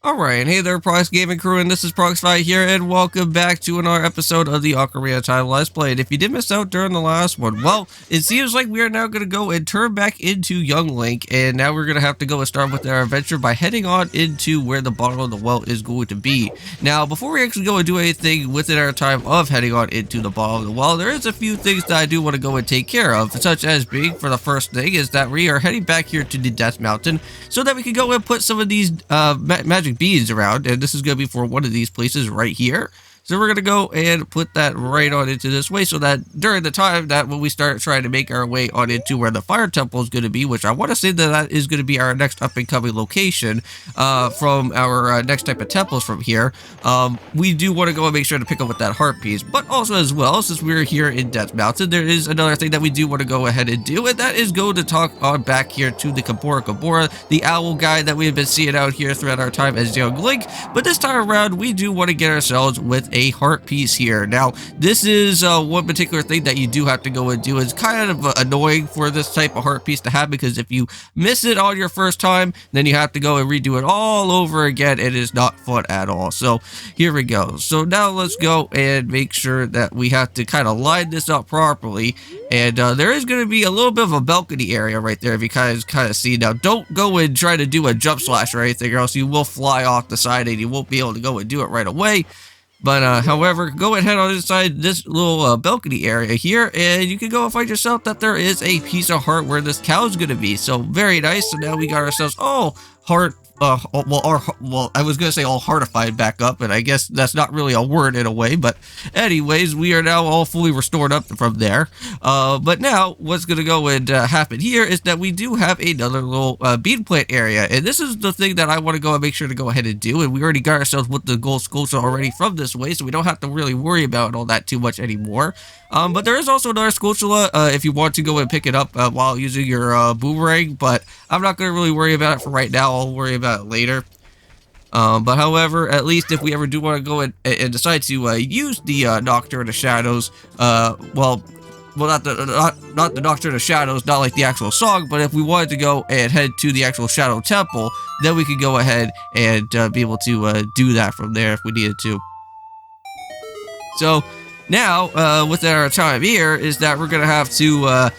Alright, hey there Prox Gaming Crew, and this is Proxify here, and welcome back to another episode of the Ocarina of Time Let's Play. And if you did miss out during the last one, well, it seems like we are now going to go and turn back into young Link, and now we're going to have to go and start with our adventure by heading on into where the bottom of the well is going to be. Now, before we actually go and do anything within our time of heading on into the bottom of the well, there is a few things that I do want to go and take care of, such as being, for the first thing, is that we are heading back here to the Death Mountain, so that we can go and put some of these magic beads around, and this is going to be for one of these places right here. So we're going to go and put that right on into this way, so that during the time that when we start trying to make our way on into where the fire temple is going to be, which I want to say that that is going to be our next up and coming location from our next type of temples from here, we do want to go and make sure to pick up with that heart piece. But also as well, since we're here in Death Mountain, there is another thing that we do want to go ahead and do, and that is go to talk on back here to the Kabora, the owl guy that we have been seeing out here throughout our time as young Link. But this time around, we do want to get ourselves with a heart piece here. Now, this is one particular thing that you do have to go and do. It's kind of annoying for this type of heart piece to have, because if you miss it on your first time, then you have to go and redo it all over again. It is not fun at all. So here we go. So now let's go and make sure that we have to kind of line this up properly. And there is going to be a little bit of a balcony area right there, if you kind of see. Now, don't go and try to do a jump slash or anything, or else you will fly off the side and you won't be able to go and do it right away. But, however, go ahead on inside this little balcony area here, and you can go and find yourself that there is a piece of heart where this cow is going to be. So, very nice. So now we got ourselves, heart, I was going to say all heartified back up, and I guess that's not really a word in a way, but anyways, we are now all fully restored up from there. But now, what's going to go and happen here is that we do have another little bead plant area, and this is the thing that I want to go and make sure to go ahead and do, and we already got ourselves with the gold sculpture already from this way, so we don't have to really worry about all that too much anymore. But there is also another sculpture if you want to go and pick it up while using your boomerang, but I'm not going to really worry about it for right now. I'll worry about it later. But however, at least if we ever do want to go and decide to use the Doctor in the Shadows, not the Doctor in the Shadows, not like the actual song, but if we wanted to go and head to the actual Shadow Temple, then we could go ahead and be able to do that from there if we needed to. So now, within our time here, is that we're going to have to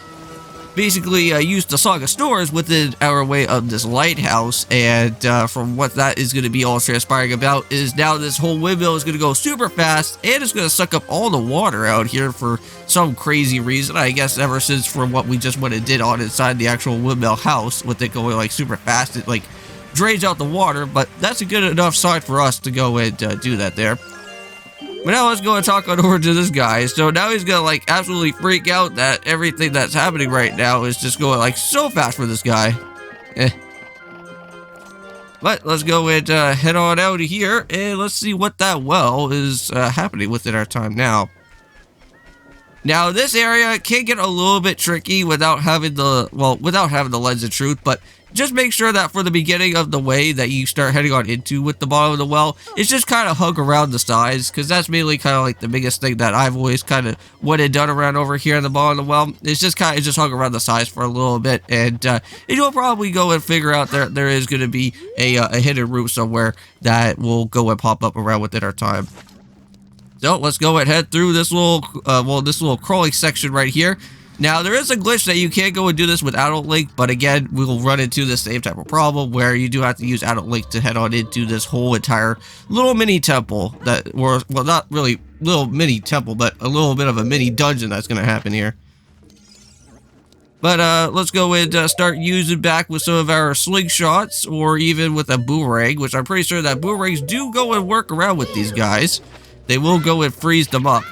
basically use the Song of Stores within our way of this lighthouse, and from what that is going to be all transpiring about is now this whole windmill is going to go super fast, and it's going to suck up all the water out here for some crazy reason, I guess, ever since from what we just went and did on inside the actual windmill house, with it going like super fast. It like drains out the water, but that's a good enough sign for us to go and do that there. But now let's go and talk on over to this guy. So now he's gonna like absolutely freak out that everything that's happening right now is just going like so fast for this guy. But let's go and head on out of here, and let's see what that well is happening within our time now. Now this area can get a little bit tricky without having the lens of truth, but just make sure that for the beginning of the way that you start heading on into with the bottom of the well, it's just kind of hug around the sides, because that's mainly kind of like the biggest thing that I've always kind of went and done around over here in the bottom of the well. It's just kind of just hug around the sides for a little bit, and you'll probably go and figure out there is going to be a hidden route somewhere that will go and pop up around within our time. So let's go and head through this little crawling section right here. Now, there is a glitch that you can't go and do this with Adult Link, but again, we will run into the same type of problem where you do have to use Adult Link to head on into this whole entire little mini temple well, not really little mini temple, but a little bit of a mini dungeon that's going to happen here. But let's go and start using back with some of our slingshots, or even with a boomerang, which I'm pretty sure that boomerangs do go and work around with these guys. They will go and freeze them up.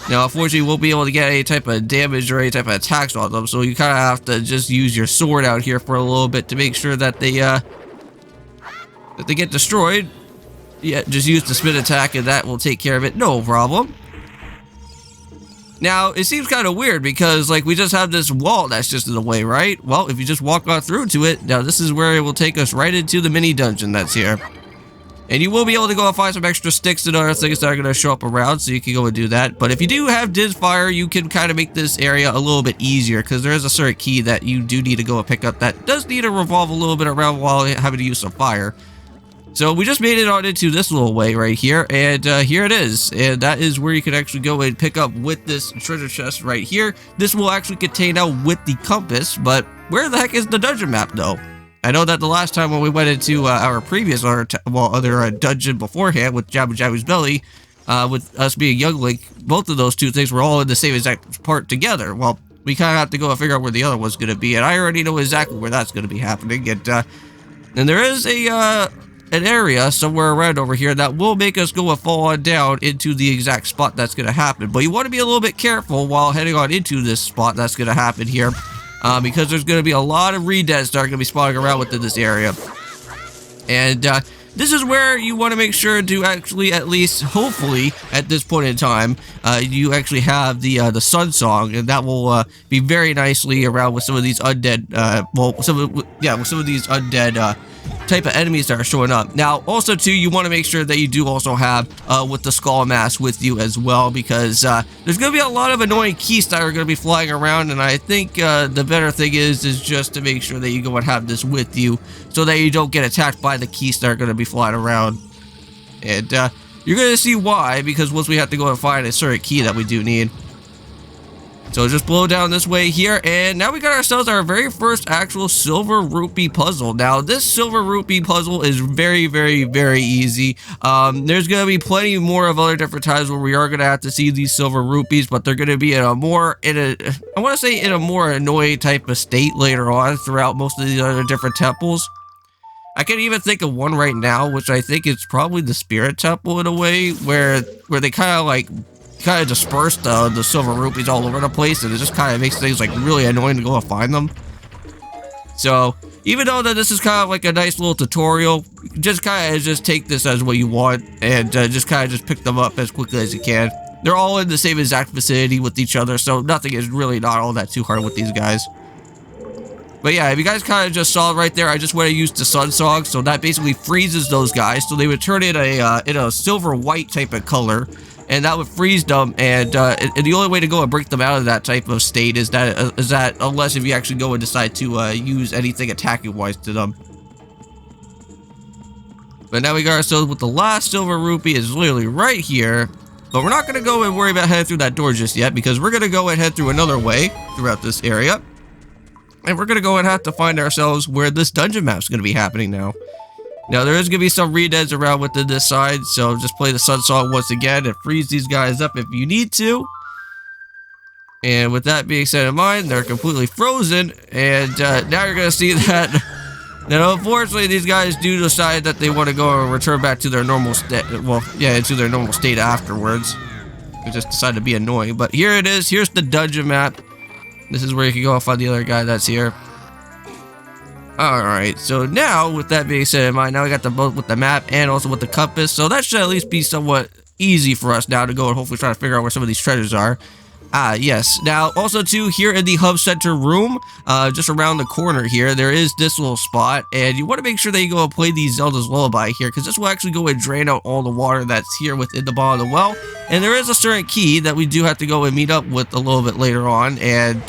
Now, unfortunately, you won't be able to get any type of damage or any type of attacks on them, so you kind of have to just use your sword out here for a little bit to make sure that they get destroyed. Yeah, just use the spin attack, and that will take care of it, no problem. Now, it seems kind of weird because, like, we just have this wall that's just in the way, right? Well, if you just walk on through to it, now this is where it will take us right into the mini dungeon that's here. And you will be able to go and find some extra sticks and other things that are going to show up around, so you can go and do that. But if you do have Diz Fire, you can kind of make this area a little bit easier, because there is a certain key that you do need to go and pick up that does need to revolve a little bit around while having to use some fire. So we just made it on into this little way right here, and here it is, and that is where you can actually go and pick up with this treasure chest right here. This will actually contain out with the compass, but where the heck is the dungeon map though? I know that the last time when we went into our previous other dungeon beforehand with Jabba Jabba's belly, with us being young Link, both of those two things were all in the same exact part together. Well, we kind of have to go and figure out where the other one's going to be, and I already know exactly where that's going to be happening. And there is an area somewhere around over here that will make us go and fall on down into the exact spot that's going to happen. But you want to be a little bit careful while heading on into this spot that's going to happen here, because there's going to be a lot of redeads that are going to be spawning around within this area. And this is where you want to make sure to actually, at least hopefully at this point in time, you actually have the sun song, and that will be very nicely around with some of these undead, with some of these undead type of enemies that are showing up. Now, also too, you want to make sure that you do also have with the skull mask with you as well, because there's going to be a lot of annoying keys that are going to be flying around, and I think the better thing is just to make sure that you go and have this with you so that you don't get attacked by the keys that are going to be flying around. And you're going to see why, because once we have to go and find a certain key that we do need. So just blow down this way here, and now we got ourselves our very first actual silver rupee puzzle. Now, this silver rupee puzzle is very, very, very easy. There's going to be plenty more of other different times where we are going to have to see these silver rupees, but they're going to be in a more, I want to say in a more annoying type of state later on throughout most of these other different temples. I can even think of one right now, which I think is probably the Spirit Temple in a way, where they kind of disperse the silver rupees all over the place, and it just kind of makes things like really annoying to go and find them. So even though that this is kind of like a nice little tutorial, just kind of just take this as what you want, and just kind of just pick them up as quickly as you can. They're all in the same exact vicinity with each other, so nothing is really not all that too hard with these guys. But yeah, if you guys kind of just saw right there, I just went and used the sun song, so that basically freezes those guys, so they would turn in a silver white type of color, and that would freeze them. And the only way to go and break them out of that type of state is that unless if you actually go and decide to use anything attacking wise to them. But now we got ourselves with the last silver rupee is literally right here. But we're not going to go and worry about heading through that door just yet, because we're going to go and head through another way throughout this area. And we're going to go and have to find ourselves where this dungeon map is going to be happening now. Now, there is going to be some redeads around within this side, so just play the sun song once again and freeze these guys up if you need to. And with that being said in mind, they're completely frozen, and now you're going to see that unfortunately these guys do decide that they want to go and return back to their normal state, into their normal state afterwards. They just decide to be annoying, but here it is. Here's the dungeon map. This is where you can go and find the other guy that's here. Alright, so now, with that being said in mind, now we got both with the map and also with the compass, so that should at least be somewhat easy for us now to go and hopefully try to figure out where some of these treasures are. Yes. Now, also too, here in the hub center room, just around the corner here, there is this little spot, and you want to make sure that you go and play the Zelda's Lullaby here, because this will actually go and drain out all the water that's here within the bottom of the well. And there is a certain key that we do have to go and meet up with a little bit later on, and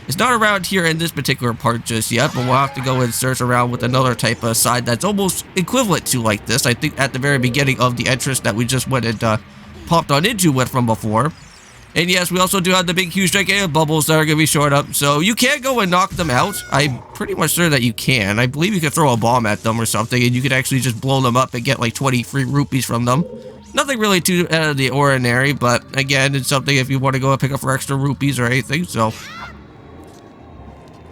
it's not around here in this particular part just yet, but we'll have to go and search around with another type of side that's almost equivalent to like this. I think at the very beginning of the entrance that we just went and popped on into it from before. And yes, we also do have the big, huge, gigantic bubbles that are going to be showing up. So you can go and knock them out. I'm pretty much sure that you can. I believe you can throw a bomb at them or something, and you can actually just blow them up and get like 20 free rupees from them. Nothing really too out of the ordinary, but again, it's something if you want to go and pick up for extra rupees or anything, so...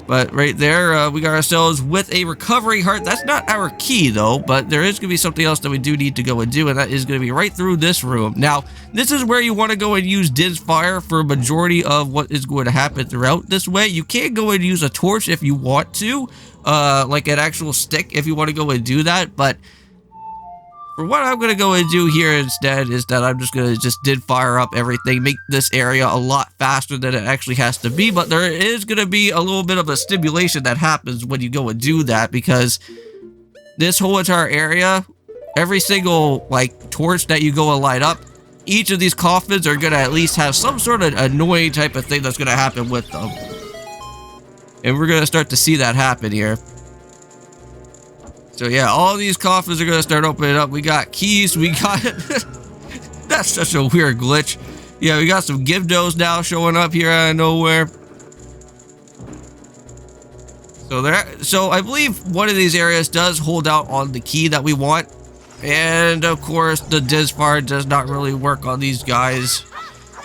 But right there, we got ourselves with a recovery heart. That's not our key, though, but there is going to be something else that we do need to go and do, and that is going to be right through this room. Now, this is where you want to go and use Din's Fire for a majority of what is going to happen throughout this way. You can go and use a torch if you want to, like an actual stick if you want to go and do that, but... For what I'm going to go and do here instead is that I'm just going to Din Fire up everything, make this area a lot faster than it actually has to be, but there is going to be a little bit of a stimulation that happens when you go and do that, because this whole entire area, every single, like, torch that you go and light up, each of these coffins are going to at least have some sort of annoying type of thing that's going to happen with them. And we're going to start to see that happen here. So yeah, all these coffins are gonna start opening up. We got keys, we got that's such a weird glitch. Yeah, we got some Gibdos now showing up here out of nowhere. So I believe one of these areas does hold out on the key that we want. And of course the Disfire does not really work on these guys.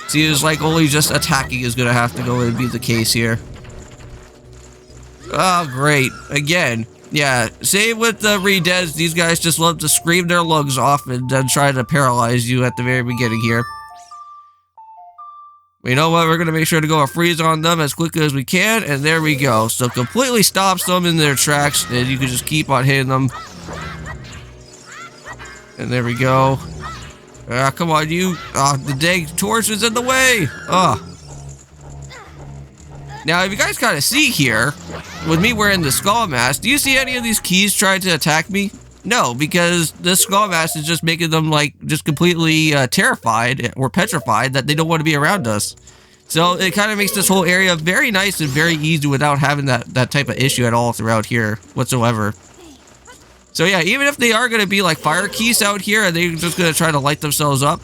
Seems like only just attacking is gonna have to go and be the case here. Oh great, again. Yeah, same with the Redeads. These guys just love to scream their lungs off and then try to paralyze you at the very beginning here. But you know what? We're going to make sure to go a freeze on them as quickly as we can. And there we go. So completely stops them in their tracks. And you can just keep on hitting them. And there we go. Ah, come on, you. Ah, the dang torch is in the way. Ah. Now, if you guys kind of see here, with me wearing the skull mask, do you see any of these keys trying to attack me? No, because the skull mask is just making them, like, just completely terrified or petrified that they don't want to be around us. So it kind of makes this whole area very nice and very easy without having that type of issue at all throughout here whatsoever. So yeah, even if they are going to be like fire keys out here and they're just going to try to light themselves up,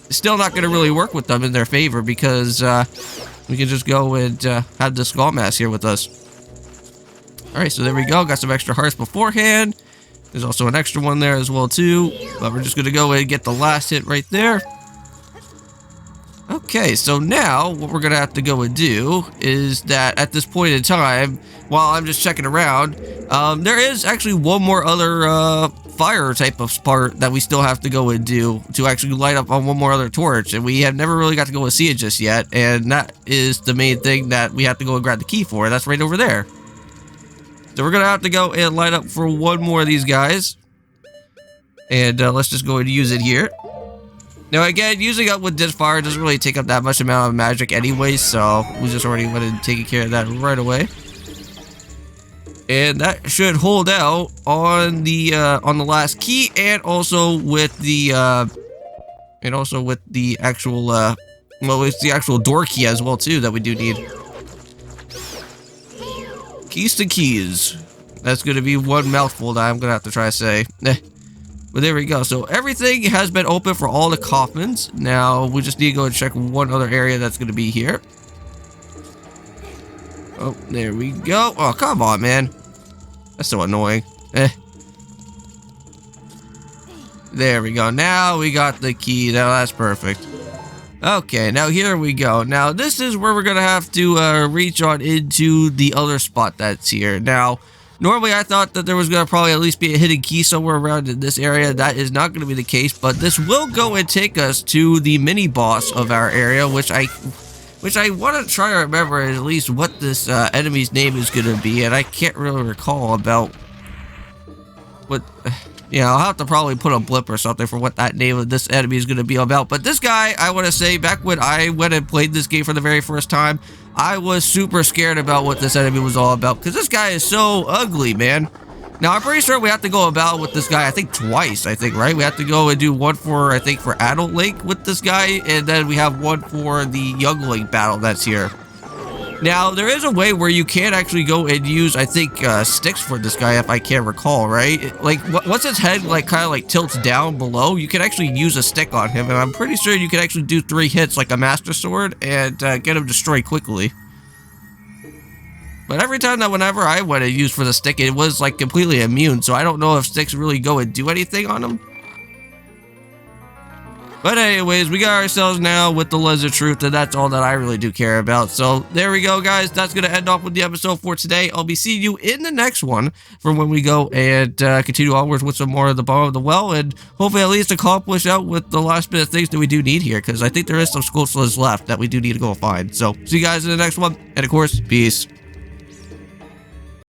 it's still not going to really work with them in their favor because we can just go and have the skull mask here with us. Alright, so there we go. Got some extra hearts beforehand. There's also an extra one there as well too. But we're just going to go and get the last hit right there. Okay, so now what we're going to have to go and do is that at this point in time, while I'm just checking around, there is actually one more other fire type of part that we still have to go and do to actually light up on one more other torch. And we have never really got to go and see it just yet. And that is the main thing that we have to go and grab the key for. That's right over there. So we're going to have to go and light up for one more of these guys. And let's just go and use it here. Now again, using up with Disfire doesn't really take up that much amount of magic anyway, so we just already went and taken care of that right away. And that should hold out on the last key, and also with the actual well, it's the actual door key as well too that we do need. Keys to keys. That's gonna be one mouthful that I'm gonna have to try to say. But there we go. So everything has been open for all the coffins. Now we just need to go and check one other area that's going to be here. Oh, there we go. Oh, come on, man. That's so annoying. There we go. Now we got the key. Now that's perfect. Okay, now here we go. Now this is where we're going to have to reach on into the other spot that's here. Now, normally I thought that there was going to probably at least be a hidden key somewhere around in this area. That is not going to be the case, but this will go and take us to the mini boss of our area, which I want to try to remember at least what this enemy's name is going to be, and I can't really recall about what. Yeah, I'll have to probably put a blip or something for what that name of this enemy is going to be about. But this guy, I want to say, back when I went and played this game for the very first time, I was super scared about what this enemy was all about. Because this guy is so ugly, man. Now, I'm pretty sure we have to go about with this guy, I think twice, right? We have to go and do one for, I think, for Adult Link with this guy. And then we have one for the Young Link battle that's here. Now, there is a way where you can actually go and use, I think, sticks for this guy, if I can recall, right? Like, once his head, like, kind of, like, tilts down below, you can actually use a stick on him, and I'm pretty sure you can actually do 3 hits, like a Master Sword, and get him destroyed quickly. But every time that whenever I went and used for the stick, it was, like, completely immune, so I don't know if sticks really go and do anything on him. But anyways, we got ourselves now with the Lens of Truth, and that's all that I really do care about. So there we go, guys. That's going to end off with the episode for today. I'll be seeing you in the next one for when we go and continue onwards with some more of the Bottom of the Well, and hopefully at least accomplish out with the last bit of things that we do need here, because I think there is some Skullslids left that we do need to go find. So see you guys in the next one, and of course, peace.